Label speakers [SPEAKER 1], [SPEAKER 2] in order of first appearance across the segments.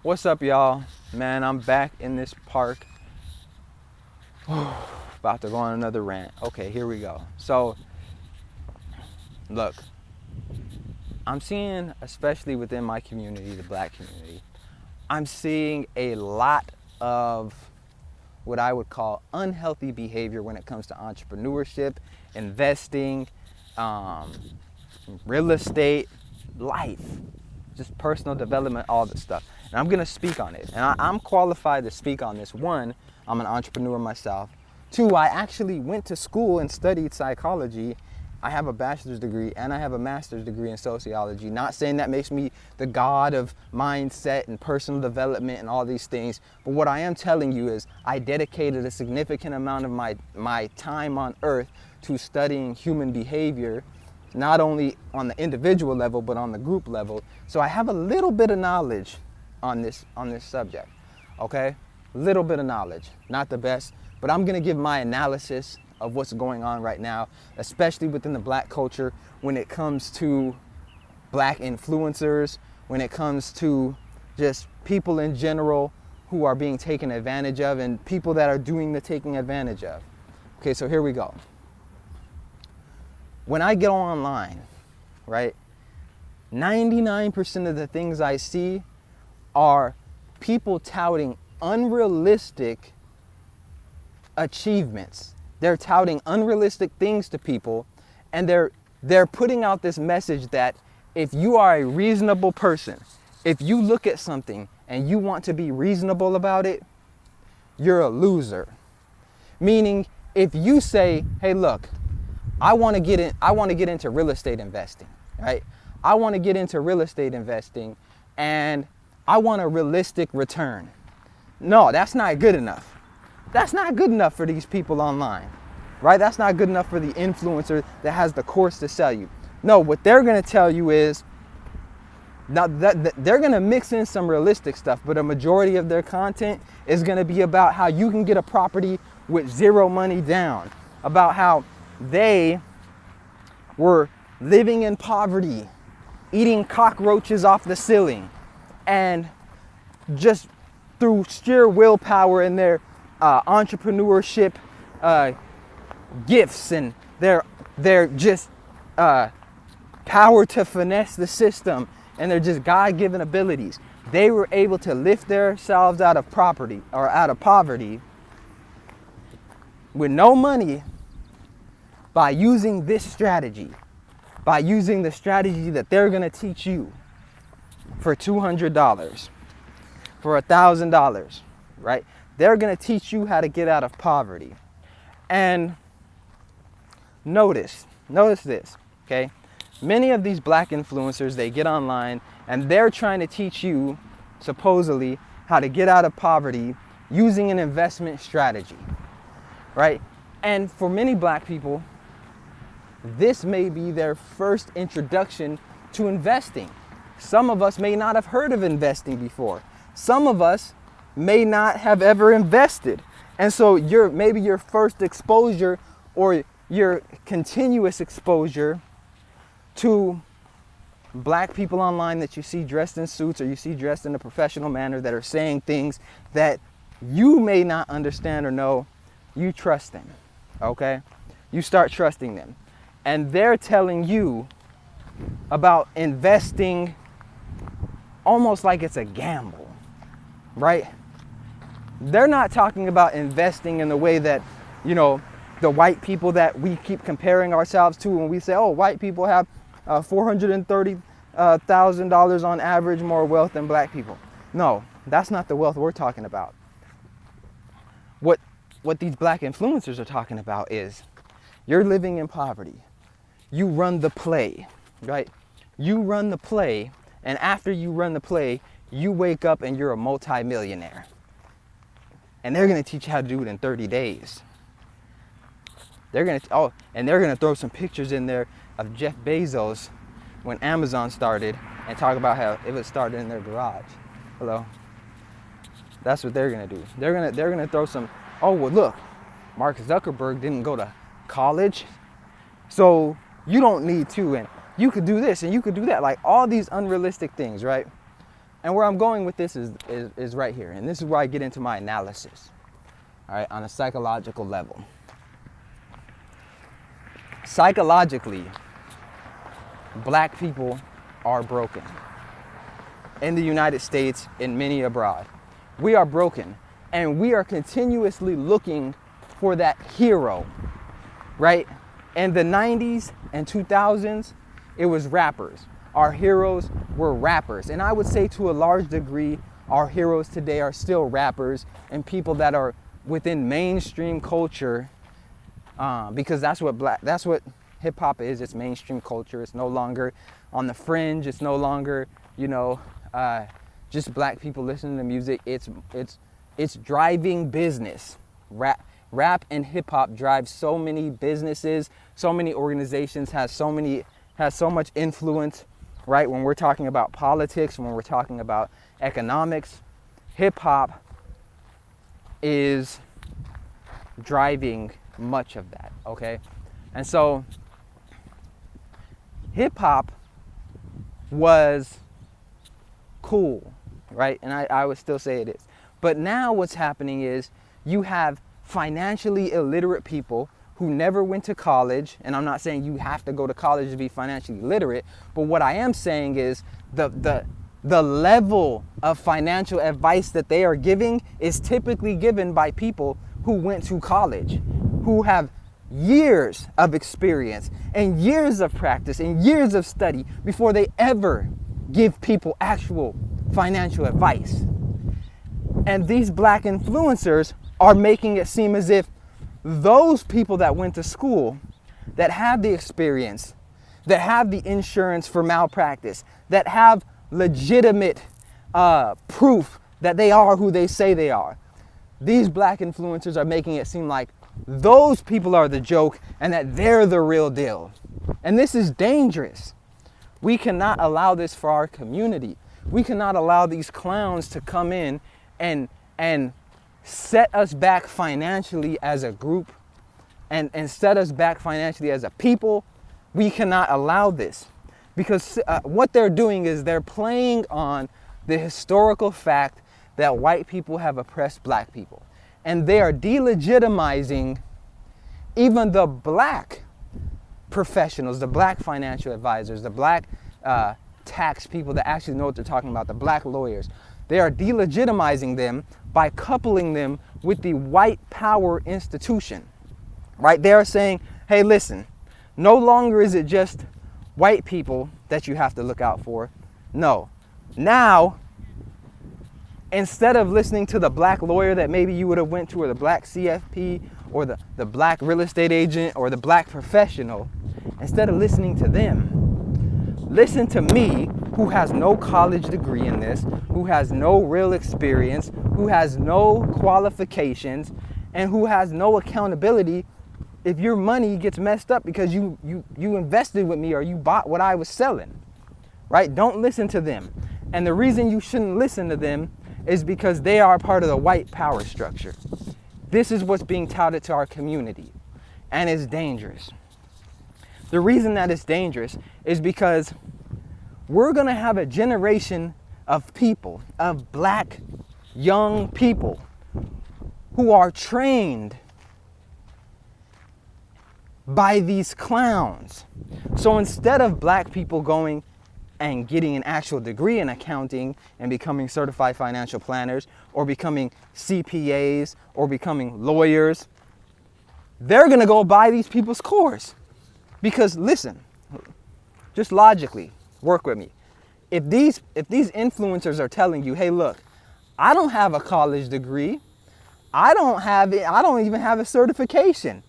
[SPEAKER 1] What's up, y'all? Man, I'm back in this park. About to go on another rant. Okay, here we go. So, look, I'm seeing, especially within my community, the black community, I'm seeing a lot of what I would call unhealthy behavior when it comes to entrepreneurship, investing, real estate, life, just personal development, all this stuff. And I'm gonna speak on it. And I'm qualified to speak on this. One, I'm an entrepreneur myself. Two, I actually went to school and studied psychology. I have a bachelor's degree and I have a master's degree in sociology. Not saying that makes me the god of mindset and personal development and all these things, but what I am telling you is I dedicated a significant amount of my time on earth to studying human behavior, not only on the individual level, but on the group level. So I have a little bit of knowledge on this subject, okay? A little bit of knowledge, not the best, but I'm gonna give my analysis of what's going on right now, especially within the black culture when it comes to black influencers, when it comes to just people in general who are being taken advantage of and people that are doing the taking advantage of. Okay, so here we go. When I get online, right, 99% of the things I see are people touting unrealistic achievements. They're touting unrealistic things to people, and they're putting out this message that if you are a reasonable person, if you look at something and you want to be reasonable about it, you're a loser. Meaning, if you say, hey, look, I want to get into real estate investing, right? I want to get into real estate investing and I want a realistic return. No, that's not good enough. That's not good enough for these people online, right? That's not good enough for the influencer that has the course to sell you. No, what they're going to tell you is, now that they're going to mix in some realistic stuff, but a majority of their content is going to be about how you can get a property with zero money down, about how they were living in poverty, eating cockroaches off the ceiling, and just through sheer willpower and their entrepreneurship gifts and their just power to finesse the system and their just God-given abilities, they were able to lift themselves out of poverty with no money by using this strategy, by using the strategy that they're going to teach you for $200, for $1,000, right? They're going to teach you how to get out of poverty. And notice this, okay? Many of these black influencers, they get online and they're trying to teach you, supposedly, how to get out of poverty using an investment strategy, right? And for many black people, this may be their first introduction to investing. Some of us may not have heard of investing before. Some of us may not have ever invested. And so maybe your first exposure or your continuous exposure to black people online that you see dressed in suits or you see dressed in a professional manner that are saying things that you may not understand or know, you trust them, okay? You start trusting them. And they're telling you about investing almost like it's a gamble, right? They're not talking about investing in the way that, you know, the white people that we keep comparing ourselves to when we say, oh, white people have $430,000 on average more wealth than black people. No, that's not the wealth we're talking about. What these black influencers are talking about is you're living in poverty. You run the play, right? You run the play, and after you run the play, you wake up and you're a multi-millionaire. And they're going to teach you how to do it in 30 days. They're going to throw some pictures in there of Jeff Bezos when Amazon started and talk about how it was started in their garage. Hello. That's what they're going to do. They're going to throw some, oh, well, look, Mark Zuckerberg didn't go to college, so you don't need to, and you could do this and you could do that, like all these unrealistic things, right? And where I'm going with this is right here. And this is where I get into my analysis, all right, on a psychological level. Psychologically, black people are broken. In the United States and many abroad, we are broken. And we are continuously looking for that hero, right? In the 90s and 2000s, it was rappers. Our heroes were rappers. And I would say to a large degree, our heroes today are still rappers and people that are within mainstream culture, because that's what hip hop is. It's mainstream culture. It's no longer on the fringe. It's no longer, just black people listening to music. It's driving business. Rap and hip hop drive so many businesses, so many organizations, has so much influence, right? When we're talking about politics, when we're talking about economics, hip hop is driving much of that, okay? And so hip hop was cool, right? And I would still say it is. But now what's happening is you have financially illiterate people who never went to college, and I'm not saying you have to go to college to be financially literate, but what I am saying is the level of financial advice that they are giving is typically given by people who went to college, who have years of experience and years of practice and years of study before they ever give people actual financial advice. And these black influencers are making it seem as if those people that went to school, that have the experience, that have the insurance for malpractice, that have legitimate proof that they are who they say they are, these black influencers are making it seem like those people are the joke and that they're the real deal. And this is dangerous. We cannot allow this for our community. We cannot allow these clowns to come in and set us back financially as a group and set us back financially as a people. We cannot allow this, because what they're doing is they're playing on the historical fact that white people have oppressed black people. And they are delegitimizing even the black professionals, the black financial advisors, the black tax people that actually know what they're talking about, the black lawyers. They are delegitimizing them by coupling them with the white power institution, right? They are saying, hey, listen, no longer is it just white people that you have to look out for. No. Now, instead of listening to the black lawyer that maybe you would have went to, or the black CFP, or the black real estate agent, or the black professional, instead of listening to them, listen to me, who has no college degree in this, who has no real experience, who has no qualifications, and who has no accountability if your money gets messed up because you invested with me or you bought what I was selling, right? Don't listen to them. And the reason you shouldn't listen to them is because they are part of the white power structure. This is what's being touted to our community, and it's dangerous. The reason that it's dangerous is because we're going to have a generation of people, of black young people, who are trained by these clowns. So instead of black people going and getting an actual degree in accounting and becoming certified financial planners, or becoming CPAs, or becoming lawyers, they're going to go buy these people's course. Because listen, just logically, work with me. If these influencers are telling you, hey, look, I don't have a college degree. I don't even have a certification.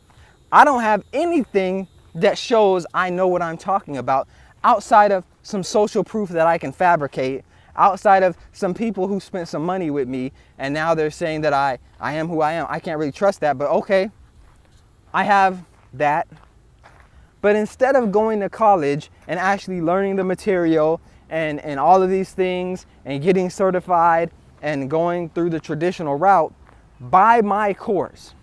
[SPEAKER 1] I don't have anything that shows I know what I'm talking about outside of some social proof that I can fabricate, outside of some people who spent some money with me and now they're saying that I am who I am. I can't really trust that, but okay, I have that. But instead of going to college and actually learning the material and all of these things and getting certified and going through the traditional route, buy my course.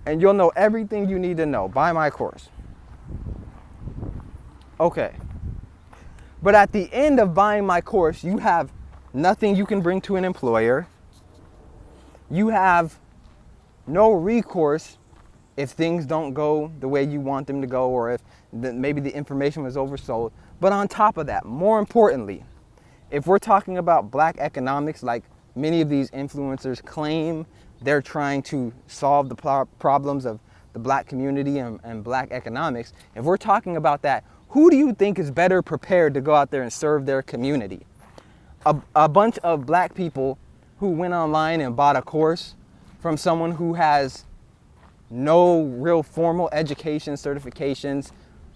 [SPEAKER 1] And you'll know everything you need to know. Buy my course. Okay. But at the end of buying my course, you have nothing you can bring to an employer. You have no recourse if things don't go the way you want them to go, or if maybe the information was oversold. But on top of that, more importantly, if we're talking about black economics, like many of these influencers claim they're trying to solve the problems of the black community and black economics, if we're talking about that, who do you think is better prepared to go out there and serve their community? A bunch of black people who went online and bought a course from someone who has no real formal education, certifications,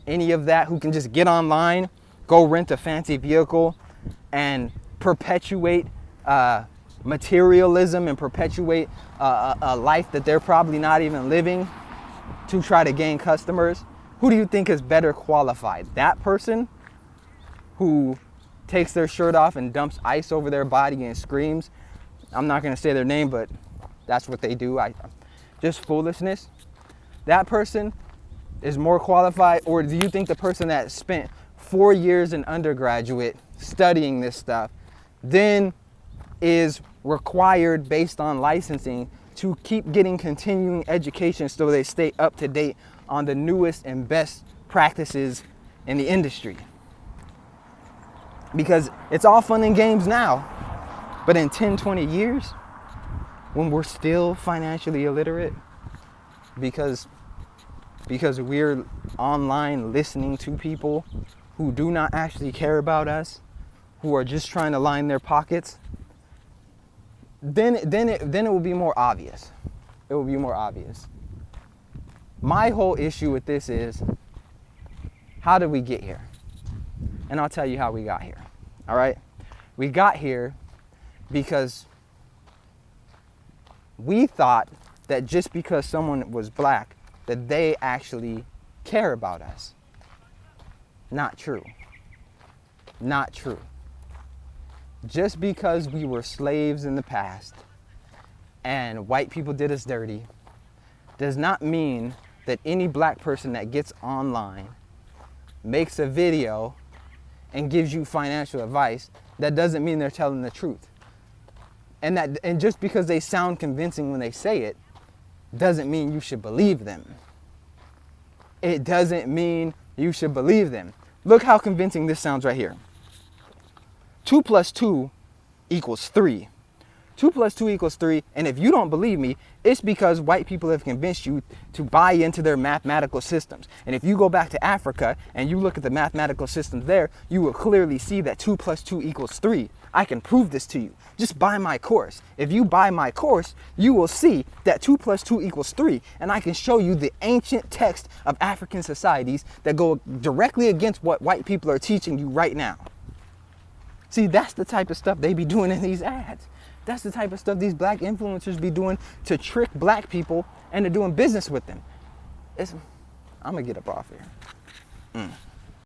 [SPEAKER 1] any of that, who can just get online, go rent a fancy vehicle, and perpetuate materialism and perpetuate a life that they're probably not even living to try to gain customers. Who do you think is better qualified? That person who takes their shirt off and dumps ice over their body and screams? I'm not going to say their name, but that's what they do. Just foolishness. That person is more qualified? Or do you think the person that spent 4 years in undergraduate studying this stuff then is required, based on licensing, to keep getting continuing education so they stay up to date on the newest and best practices in the industry? Because it's all fun and games now, but in 10, 20 years, when we're still financially illiterate, because we're online listening to people who do not actually care about us, who are just trying to line their pockets, then it will be more obvious. It will be more obvious. My whole issue with this is, how did we get here? And I'll tell you how we got here. All right? We got here because we thought that just because someone was black, that they actually care about us. Not true. Not true. Just because we were slaves in the past and white people did us dirty does not mean that any black person that gets online, makes a video, and gives you financial advice, that doesn't mean they're telling the truth. And just because they sound convincing when they say it, doesn't mean you should believe them. It doesn't mean you should believe them. Look how convincing this sounds right here. 2 + 2 = 3. 2 + 2 = 3, and if you don't believe me, it's because white people have convinced you to buy into their mathematical systems. And if you go back to Africa and you look at the mathematical systems there, you will clearly see that 2 + 2 = 3. I can prove this to you. Just buy my course. If you buy my course, you will see that 2 + 2 = 3, and I can show you the ancient text of African societies that go directly against what white people are teaching you right now. See, that's the type of stuff they be doing in these ads. That's the type of stuff these black influencers be doing to trick black people into doing business with them. I'm gonna get up off here.